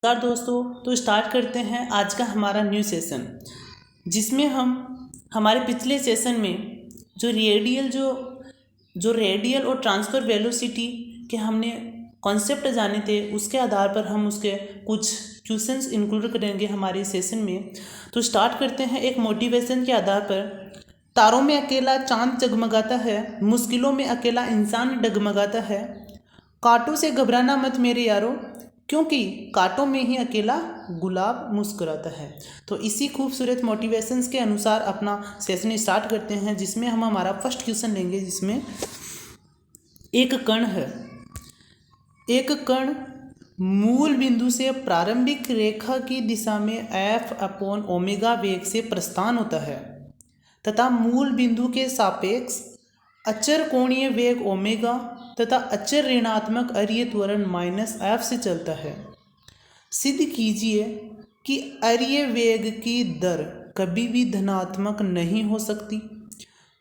नमस्कार दोस्तों। तो स्टार्ट करते हैं आज का हमारा न्यू सेशन, जिसमें हम हमारे पिछले सेशन में जो रेडियल और ट्रांसफर वेलोसिटी के हमने कॉन्सेप्ट जाने थे, उसके आधार पर हम उसके कुछ क्वेश्चंस इंक्लूड करेंगे हमारे सेशन में। तो स्टार्ट करते हैं एक मोटिवेशन के आधार पर। तारों में अकेला चांद जगमगाता है, मुश्किलों में अकेला इंसान डगमगाता है। कांटों से घबराना मत मेरे यारो, क्योंकि कांटों में ही अकेला गुलाब मुस्कुराता है। तो इसी खूबसूरत मोटिवेशंस के अनुसार अपना सेशन स्टार्ट करते हैं, जिसमें हम हमारा फर्स्ट क्वेश्चन लेंगे, जिसमें एक कण है। एक कण मूल बिंदु से प्रारंभिक रेखा की दिशा में F/ओमेगा वेग से प्रस्थान होता है तथा मूल बिंदु के सापेक्ष अचर कोणीय वेग ओमेगा तथा अचर ऋणात्मक अरीय त्वरण -f से चलता है। सिद्ध कीजिए कि अरीय वेग की दर कभी भी धनात्मक नहीं हो सकती,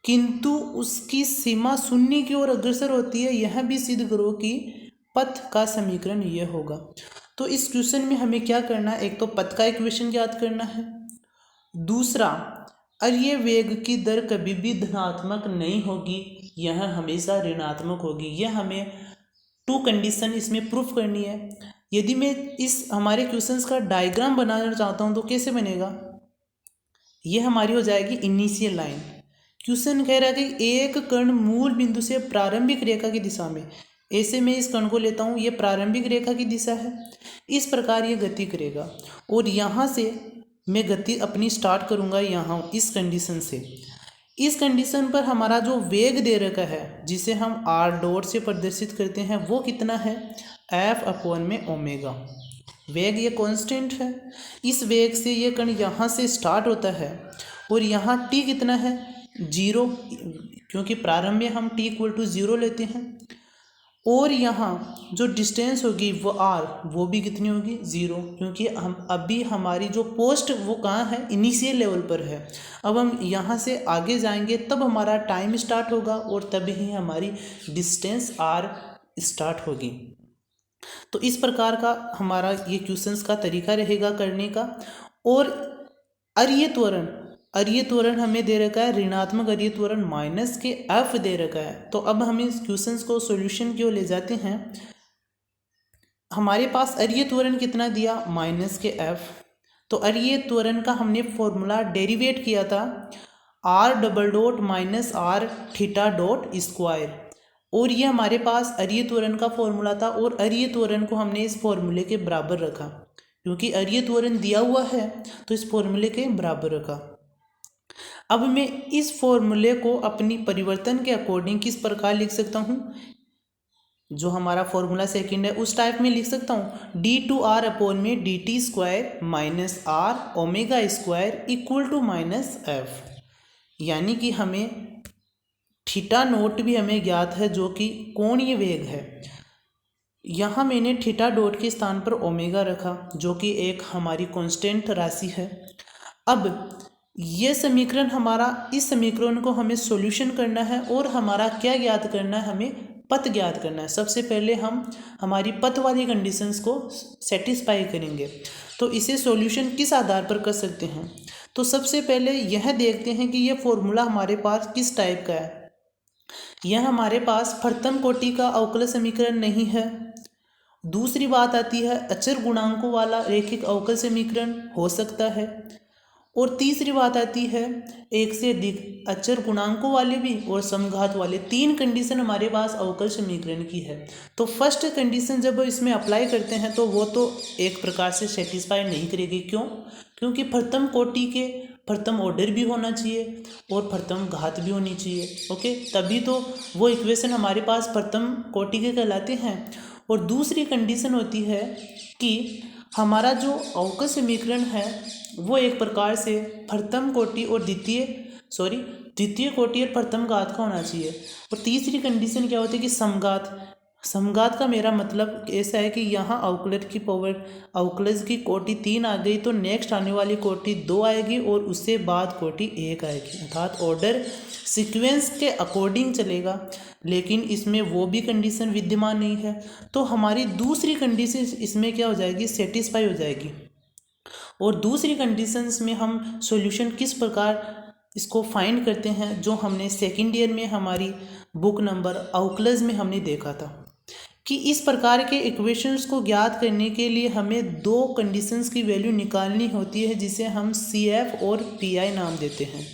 किंतु उसकी सीमा शून्य की ओर अग्रसर होती है। यह भी सिद्ध करो कि पथ का समीकरण यह होगा। तो इस क्वेश्चन में हमें क्या करना है, एक तो पथ का इक्वेशन याद करना है, दूसरा अरीय वेग की दर कभी भी धनात्मक नहीं होगी, यह हमेशा ऋणात्मक होगी। यह हमें टू कंडीशन इसमें प्रूफ करनी है। यदि मैं इस हमारे क्वेश्चंस का डायग्राम बनाना चाहता हूं तो कैसे बनेगा, यह हमारी हो जाएगी इनिशियल लाइन। क्वेश्चन कह रहा है कि एक कण मूल बिंदु से प्रारंभिक रेखा की दिशा में, ऐसे में इस कण को लेता हूँ, ये प्रारंभिक रेखा की दिशा है, इस प्रकार ये गति करेगा और यहाँ से मैं गति अपनी स्टार्ट करूँगा यहाँ इस कंडीशन से। इस कंडीशन पर हमारा जो वेग दे रखा है, जिसे हम आर डॉट से प्रदर्शित करते हैं, वो कितना है, F/ओमेगा। वेग ये कांस्टेंट है। इस वेग से ये कण यहाँ से स्टार्ट होता है और यहाँ t कितना है, 0, क्योंकि प्रारंभ में हम t = 0 लेते हैं। और यहाँ जो डिस्टेंस होगी वो r, वो भी कितनी होगी, 0, क्योंकि हम अभी हमारी जो पोस्ट वो कहाँ है, इनिशियल लेवल पर है। अब हम यहाँ से आगे जाएंगे तब हमारा टाइम स्टार्ट होगा और तभी ही हमारी डिस्टेंस r स्टार्ट होगी। तो इस प्रकार का हमारा ये क्वेश्चंस का तरीका रहेगा करने का। और अरीय त्वरण हमें दे रखा है, ऋणात्मक अरीय त्वरण -f दे रखा है। तो अब हम इस क्वेश्चंस को सॉल्यूशन की ओर ले जाते हैं। हमारे पास अरीय त्वरण कितना दिया, -f। तो अरीय त्वरण का हमने फॉर्मूला डेरिवेट किया था, r r θ²। और ये हमारे पास अरीय त्वरण का फॉर्मूला था और अरीय त्वरण को हमने इस फॉर्मूले के बराबर रखा, क्योंकि अरीय त्वरण दिया हुआ है तो इस फॉर्मूले के बराबर रखा। अब मैं इस फॉर्मूले को अपनी परिवर्तन के अकॉर्डिंग किस प्रकार लिख सकता हूँ, जो हमारा फॉर्मूला सेकंड है उस टाइप में लिख सकता हूँ, d/dt² -r ओमेगा² -f। यानी कि हमें θ0 भी हमें ज्ञात है, जो कि कोणीय वेग है। यहाँ मैंने θ0 के स्थान पर ओमेगा रखा, जो कि एक हमारी कांस्टेंट राशि है। अब ये समीकरण हमारा, इस समीकरण को हमें सॉल्यूशन करना है और हमारा क्या ज्ञात करना है, हमें पथ ज्ञात करना है। सबसे पहले हम हमारी पथ वाली कंडीशंस को सेटिस्फाई करेंगे। तो इसे सॉल्यूशन किस आधार पर कर सकते हैं, तो सबसे पहले यह देखते हैं कि यह फॉर्मूला हमारे पास किस टाइप का है। यह हमारे पास प्रथम कोटि का अवकल समीकरण नहीं है। दूसरी बात आती है, अचर गुणांकों वाला रैखिक अवकल समीकरण हो सकता है। और तीसरी बात आती है, एक से अधिक अचर गुणांकों वाले भी और समघात वाले। 3 कंडीशन हमारे पास अवकल समीकरण की है। तो फर्स्ट कंडीशन जब इसमें अप्लाई करते हैं तो वो तो एक प्रकार से सेटिस्फाई नहीं करेगी। क्यों, क्योंकि प्रथम कोटि के प्रथम ऑर्डर भी होना चाहिए और प्रथम घात भी होनी चाहिए। ओके, तभी तो वो इक्वेशन हमारे पास प्रथम कोटि के कहलाते हैं। और दूसरी कंडीशन होती है कि हमारा जो अवकल समीकरण है वो एक प्रकार से प्रथम कोटि और द्वितीय कोटि और प्रथम घात का होना चाहिए। और तीसरी कंडीशन क्या होती है कि समघात, समघात का मेरा मतलब ऐसा है कि यहाँ अवकलज की कोटि 3 आ गई तो नेक्स्ट आने वाली कोटि 2 आएगी और उससे बाद कोटि 1 आएगी, अर्थात ऑर्डर सीक्वेंस के अकॉर्डिंग चलेगा। लेकिन इसमें वो भी कंडीशन विद्यमान नहीं है, तो हमारी दूसरी कंडीशन इसमें क्या हो जाएगी, सेटिस्फाई हो जाएगी। और दूसरी कंडीशंस में हम सॉल्यूशन किस प्रकार इसको फाइंड करते हैं, जो हमने सेकेंड ईयर में हमारी बुक नंबर अवकलज में हमने देखा था कि इस प्रकार के इक्वेशंस को ज्ञात करने के लिए हमें दो कंडीशंस की वैल्यू निकालनी होती है, जिसे हम CF और PI नाम देते हैं।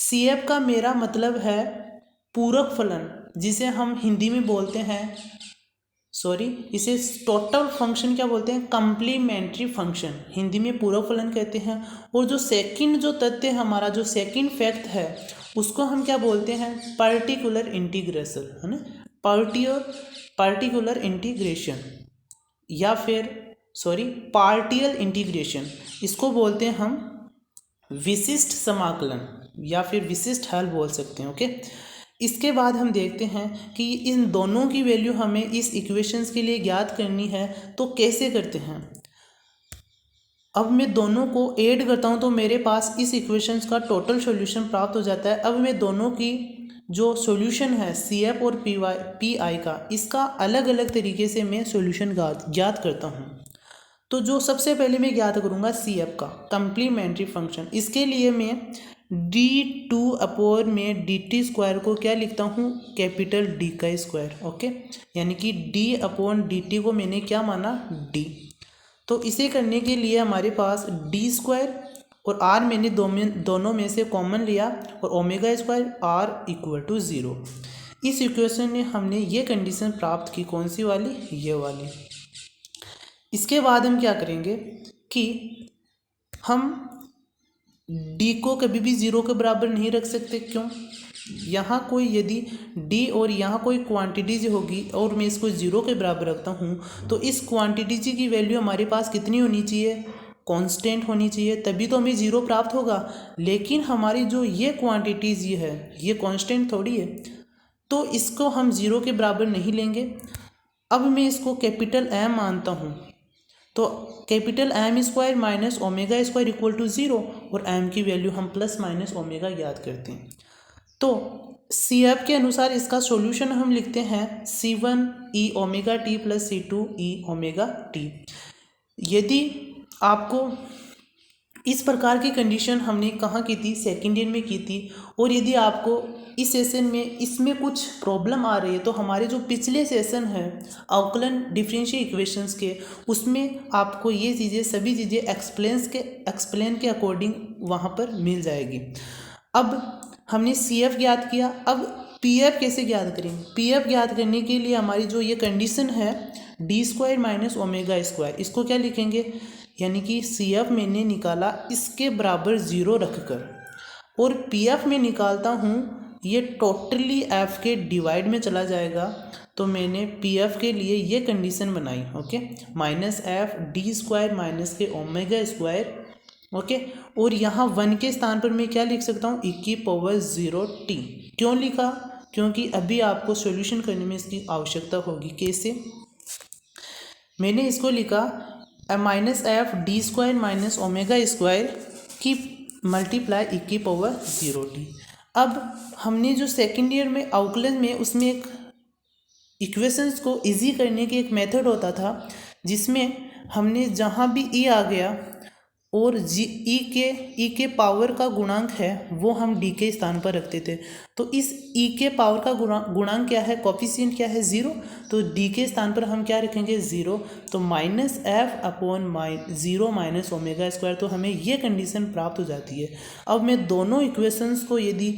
CF का मेरा मतलब है पूरक फलन, जिसे हम हिंदी में बोलते हैं, इसे टोटल फंक्शन क्या बोलते हैं, कंप्लीमेंट्री फंक्शन, हिंदी में पूरक फलन कहते हैं। और जो सेकंड जो तथ्य हमारा, जो सेकंड फैक्ट है, उसको हम क्या बोलते हैं, पर्टिकुलर इंटीग्रेशन, है ना, पार्टिकुलर इंटीग्रेशन या फिर पार्टियल इंटीग्रेशन, इसको बोलते हैं हम विशिष्ट समाकलन या फिर विशिष्ट हल बोल सकते हैं। ओके, इसके बाद हम देखते हैं कि इन दोनों की वैल्यू हमें इस इक्वेशंस के लिए ज्ञात करनी है, तो कैसे करते हैं। अब मैं दोनों को ऐड करता हूं तो मेरे पास इस इक्वेशंस का टोटल सॉल्यूशन प्राप्त हो जाता है। अब मैं दोनों की जो सॉल्यूशन है CF और PI का, इसका अलग अलग तरीके से मैं सॉल्यूशन ज्ञात करता हूं। तो जो सबसे पहले मैं ज्ञात करूंगा CF का कंप्लीमेंट्री फंक्शन, इसके लिए मैं d2 अपॉन में dt स्क्वायर को क्या लिखता हूँ, कैपिटल D का स्क्वायर। ओके, यानी कि d अपॉन dt को मैंने क्या माना, d। तो इसे करने के लिए हमारे पास d स्क्वायर और r मैंने दोनों में से कॉमन लिया और omega square r equal to 0। इस इक्वेशन में हमने ये कंडीशन प्राप्त की, कौन सी वाली, ये वाली। इसके बाद हम क्या करेंगे कि हम d को कभी भी 0 के बराबर नहीं रख सकते। क्यों, यहाँ कोई यदि d और यहाँ कोई क्वांटिटी जी होगी और मैं इसको 0 के बराबर रखता हूँ, तो इस क्वांटिटी जी की वैल्यू हमारे पास कितनी होनी चाहिए, कांस्टेंट होनी चाहिए, तभी तो हमें 0 प्राप्त होगा। लेकिन हमारी जो ये क्वांटिटी जी है, ये कांस्टेंट थोड़ी है, तो इसको हम 0 के बराबर नहीं लेंगे। अब मैं इसको कैपिटल M मानता हूँ, तो capital M square minus omega square equal to 0, और M की वैल्यू हम प्लस माइनस ओमेगा याद करते हैं। तो CF के अनुसार इसका सॉल्यूशन हम लिखते हैं C1 e omega t plus C2 e omega t। यदि आपको इस प्रकार की कंडीशन हमने कहाँ की थी, सेकेंड ईयर में की थी। और यदि आपको इस सेशन में इसमें कुछ प्रॉब्लम आ रही है, तो हमारे जो पिछले सेशन है अवकलन डिफरेंशियल इक्वेशंस के, उसमें आपको ये चीज़ें सभी चीज़ें एक्सप्लेन के अकॉर्डिंग वहाँ पर मिल जाएगी। अब हमने CF ज्ञात किया, अब PF कैसे ज्ञात करेंगे। PF ज्ञात करने के लिए हमारी जो ये कंडीशन है d square minus omega square, इसको क्या लिखेंगे, यानी कि CF मैंने निकाला इसके बराबर 0 रखकर, और PF में निकालता हूँ ये टोटली F के डिवाइड में चला जाएगा। तो मैंने PF के लिए ये कंडीशन बनाई। Okay, minus F d square minus के ओमेगा स्क्वायर। ओके, और यहाँ 1 के स्थान पर मैं क्या लिख सकता हूँ, e⁻0t। क्यों लिखा, क्योंकि अभी आपको सॉल्यूशन करने में इसकी आवश्यकता होगी। कैसे, मैंने इसको लिखा minus F d square minus omega square की मल्टीप्लाई e⁻0t। अब हमने जो सेकेंड ईयर में अवकलन में, उसमें एक इक्वेशंस को इजी करने की एक मेथड होता था, जिसमें हमने जहाँ भी e आ गया और e के पावर का गुणांक है वो हम d के स्थान पर रखते थे। तो इस e के पावर का गुणांक क्या है, कोफिशिएंट क्या है, 0। तो d के स्थान पर हम क्या रखेंगे, 0। तो minus F upon 0 minus omega square, तो हमें ये कंडीशन प्राप्त हो जाती है। अब मैं दोनों इक्वेशंस को यदि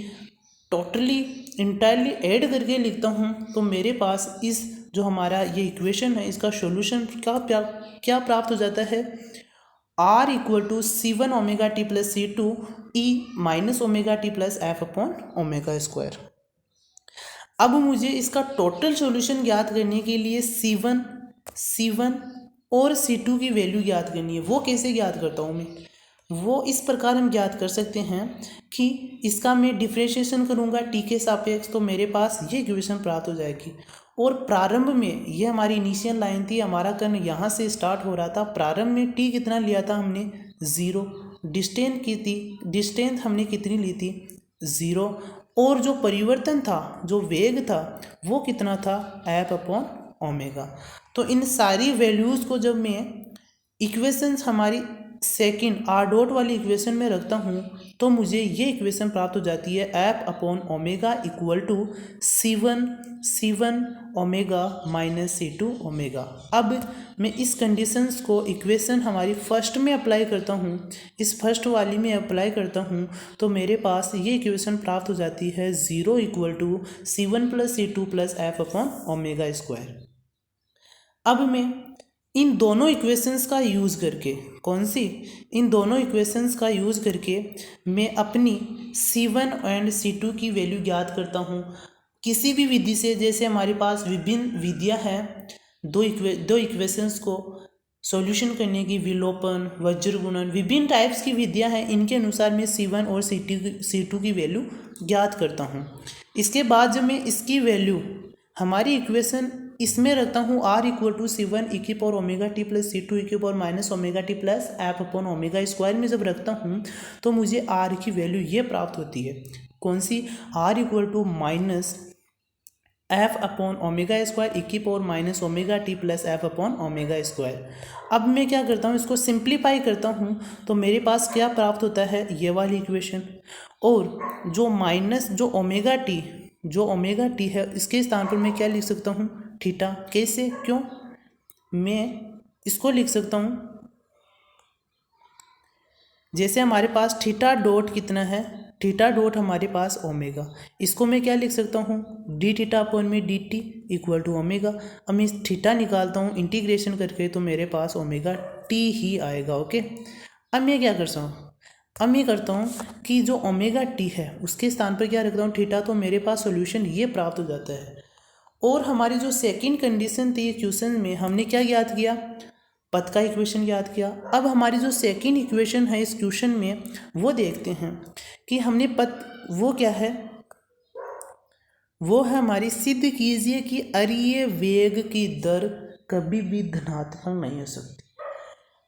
टोटली इंटायरली ऐड करके लिखता हूँ, तो मेरे पास इस जो हमारा ये इक्वेशन है, इसका सॉल्यूशन क्या प्राप्त हो जाता है, R equal to C1 omega t plus C2 e minus omega t plus F upon omega square. अब मुझे इसका टोटल सॉल्यूशन ज्ञात करने के लिए C1 और C2 की वैल्यू ज्ञात करनी है। वो कैसे ज्ञात करता हूँ मैं, वो इस प्रकार हम ज्ञात कर सकते हैं कि इसका मैं डिफरेंशिएशन करूँगा t के सापेक्ष, तो मेरे पास ये इक्वेशन प्राप्त हो जाएगी। और प्रारंभ में ये हमारी इनिशियल लाइन थी, हमारा कण यहाँ से स्टार्ट हो रहा था। प्रारंभ में टी कितना लिया था हमने 0, डिस्टेंस हमने कितनी ली थी 0, और जो परिवर्तन था, जो वेग था, वो कितना था एफ अपॉन ओमेगा। तो इन सारी वैल्यूज़ को जब मैं इक्वेशंस हमारी सेकंड आर डॉट वाली इक्वेशन में रखता हूँ तो मुझे ये इक्वेशन प्राप्त हो जाती है F upon omega equal to C1 omega minus C2 omega. अब मैं इस कंडीशंस को इक्वेशन हमारी फर्स्ट में अप्लाई करता हूँ, इस फर्स्ट वाली में अप्लाई करता हूँ तो मेरे पास ये इक्वेशन प्राप्त हो जाती है 0 equal to C1 plus C2 plus F upon omega square. अब मैं इन दोनों इक्वेशंस का यूज़ करके, कौन सी, इन दोनों इक्वेशंस का यूज़ करके मैं अपनी C1 एंड C2 की वैल्यू ज्ञात करता हूँ किसी भी विधि से। जैसे हमारे पास विभिन्न विधियाँ हैं दो इक्वेशंस को सॉल्यूशन करने की, विलोपन, वज्र गुणन, विभिन्न टाइप्स की विधियाँ हैं। इनके अनुसार मैं C1 और C2 की वैल्यू ज्ञात करता हूँ। इसके बाद जब मैं इसकी वैल्यू हमारी इक्वेशन इसमें रखता हूँ r इक्वल टू C1 ई की power omega t plus C2 ई की power minus omega t plus F upon omega square में जब रखता हूँ तो मुझे r की वैल्यू ये प्राप्त होती है, कौन सी, r equal to minus f upon omega square e की power minus omega t plus F upon omega square. अब मैं क्या करता हूँ, इसको सिंप्लीफाई करता हूँ तो मेरे पास क्या प्राप्त होता है, ये वाली इक्वेशन। और जो माइनस जो ओमेगा टी है इसके स्थान पर मैं क्या लिख सकता हूँ, थीटा। कैसे, क्यों, मैं इसको लिख सकता हूँ जैसे हमारे पास थीटा डॉट कितना है, थीटा डॉट हमारे पास ओमेगा, इसको मैं क्या लिख सकता हूँ डी थीटा अपॉन में D T equal to omega. अब मैं थीटा निकालता हूँ इंटीग्रेशन करके तो मेरे पास ओमेगा टी ही आएगा। ओके, अब मैं क्या करता हूँ, अब मैं करता हूँ कि जो ओमेगा टी है उसके स्थान पर क्या रखता हूँ थीटा, तो मेरे पास सॉल्यूशन ये प्राप्त हो जाता है। और हमारी जो सेकंड कंडीशन थी क्वेश्चन में हमने क्या ज्ञात किया, पद का इक्वेशन ज्ञात किया। अब हमारी जो सेकंड इक्वेशन है इस क्वेश्चन में वो देखते हैं कि हमने पद वो क्या है, वो है हमारी सिद्ध कीजिए कि अरीय वेग की दर कभी भी धनात्मक नहीं हो सकती,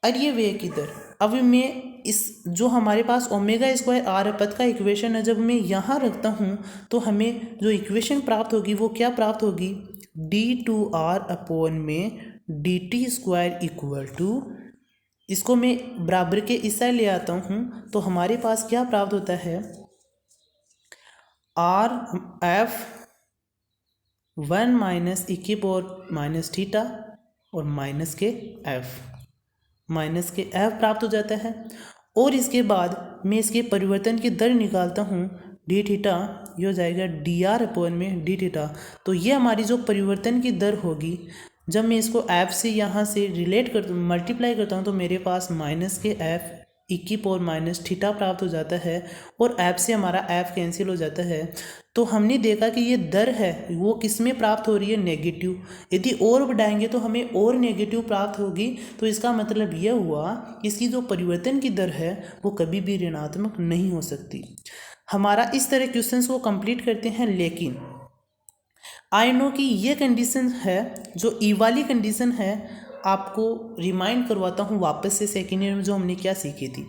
अरीय वेग की दर। अब मैं इस जो हमारे पास ओमेगा स्क्वायर आर पद का इक्वेशन है जब मैं यहाँ रखता हूँ तो हमें जो इक्वेशन प्राप्त होगी वो क्या प्राप्त होगी, d2r अपॉन में dt स्क्वायर इक्वल टू, इसको मैं बराबर के इस साइड ले आता हूँ तो हमारे पास क्या प्राप्त होता है, r f 1 माइनस ई की पावर माइनस थीटा और माइनस के f प्राप्त हो जाता है। और इसके बाद मैं इसके परिवर्तन की दर निकालता हूँ डी थीटा, ये हो जाएगा डी आर अपॉन में डी थीटा। तो ये हमारी जो परिवर्तन की दर होगी जब मैं इसको f से यहाँ से रिलेट कर मल्टीप्लाई करता हूँ तो मेरे पास माइनस के f ई की पावर माइनस थीटा प्राप्त हो जाता है और f से हमारा f कैंसिल हो जाता है। तो हमने देखा कि ये दर है वो किस में प्राप्त हो रही है, नेगेटिव। यदि और बढ़ाएंगे तो हमें और नेगेटिव प्राप्त होगी। तो इसका मतलब यह हुआ कि इसकी जो परिवर्तन की दर है वो कभी भी ऋणात्मक नहीं हो सकती। हमारा इस तरह क्वेश्चंस को कंप्लीट करते हैं, लेकिन आई नो कि ये कंडीशन है जो ई वाली कंडीशन है, आपको रिमाइंड करवाता हूँ वापस से सेकेंड ईयर में जो हमने क्या सीखी थी।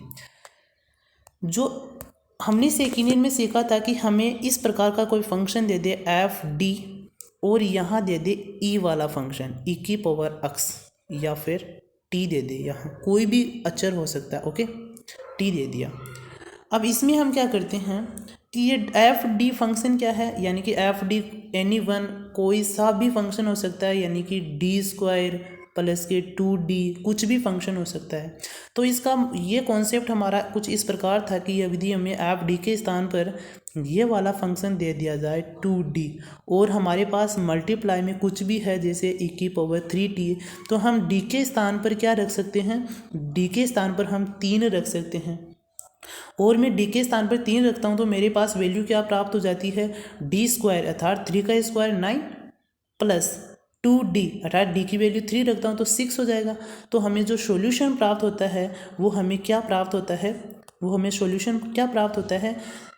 जो हमने सेकेंड ईयर में सीखा था कि हमें इस प्रकार का कोई फंक्शन दे दे एफ डी और यहाँ दे दे ई वाला फंक्शन ई की पावर एक्स या फिर टी दे दे, यहाँ कोई भी अचर हो सकता है। ओके, टी दे दिया। अब इसमें हम क्या करते हैं कि ये एफ डी फंक्शन क्या है, यानी कि एफ डी एनी वन कोई सा भी फंक्शन हो सकता है, यानी कि डी स्क्वायर प्लस के 2d कुछ भी फंक्शन हो सकता है। तो इसका ये कॉन्सेप्ट हमारा कुछ इस प्रकार था कि यदि हमें एफ डी के स्थान पर ये वाला फंक्शन दे दिया जाए 2d और हमारे पास मल्टीप्लाई में कुछ भी है जैसे e की पावर 3t, तो हम d के स्थान पर क्या रख सकते हैं, d के स्थान पर हम 3 रख सकते हैं। और मैं d के स्थान पर 3 रखता हूँ तो मेरे पास वैल्यू क्या प्राप्त हो जाती है, d स्क्वायर अर्थात 3 का स्क्वायर 9 प्लस 2d अर्थात d की वैल्यू 3 रखता हूँ तो 6 हो जाएगा। तो हमें जो सॉल्यूशन प्राप्त होता है वो हमें क्या प्राप्त होता है, वो हमें सॉल्यूशन क्या प्राप्त होता है,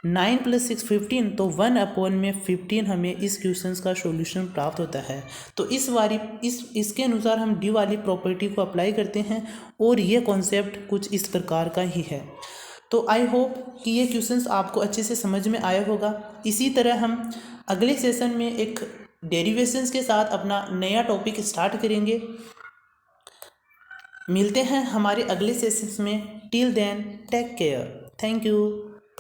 9 + 6 15, तो 1/15 हमें इस क्वेश्चन का सॉल्यूशन प्राप्त होता है। तो इसके अनुसार हम डी वाली प्रॉपर्टी को अप्लाई करते हैं और ये कॉन्सेप्ट कुछ इस प्रकार का ही है। तो आई होप कि ये क्वेश्चंस आपको अच्छे से समझ में आया होगा। इसी तरह हम अगले सेशन में एक डेरिवेशंस के साथ अपना नया टॉपिक स्टार्ट करेंगे। मिलते हैं हमारे अगले सेशंस में। Till then take care. Thank you.